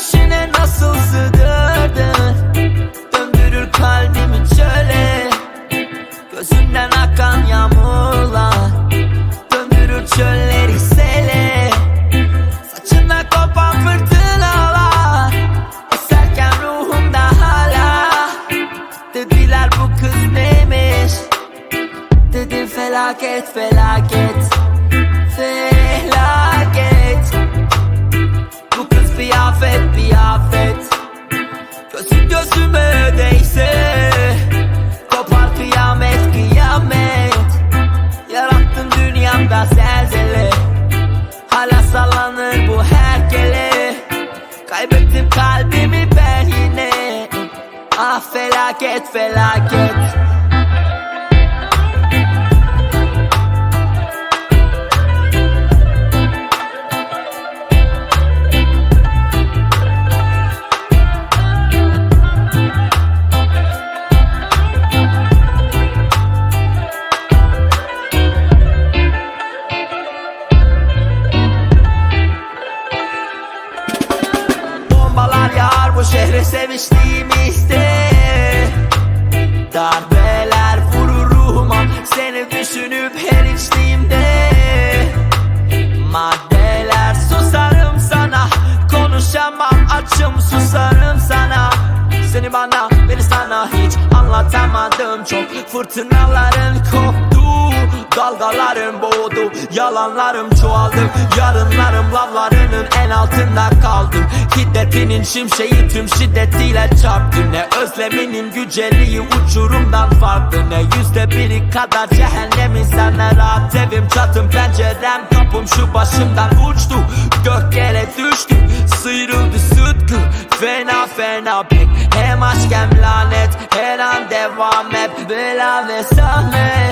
ateşine nasıl sığdırdın? Döndürür kalbimi çöle, gözünden akan yağmurlar döndürür çölleri sele. Saçından kopan fırtınalar eserken ruhumda hala. Dediler bu kız neymiş? Dedim felaket felaket felaket. Bu kız bir afet bir afet. Gözüm gözüme değse kopar kıyamet kıyamet. Yarattın dünyamda zelzele, hala sallanır bu herkele. Kaybettim kalbimi ben yine. Ah felaket felaket. Bombalar yağar bu şehre seviştiğimizde. Darbeler vurur ruhuma seni düşünüp her içtiğimde. Maddeler susarım sana, konuşamam açım susarım sana. Seni bana beni sana hiç anlatamadım. Çok fırtınaların koptu, dalgalarım boğdu, yalanlarım çoğaldı. Yarınlarım lavlarının en altında kaldım. Hiddetinin şimşeği tüm şiddetiyle çarptı. Ne özleminin güceliği uçurumdan farklı, ne %1'i kadar cehennemin senle rahat. Evim çatım pencerem kapım şu başımdan uçtu. Göklere düştü sıyrıldı sıtkı, fena fena pek. Hem aşk hem lanet her an devam hep bela ve zahmet.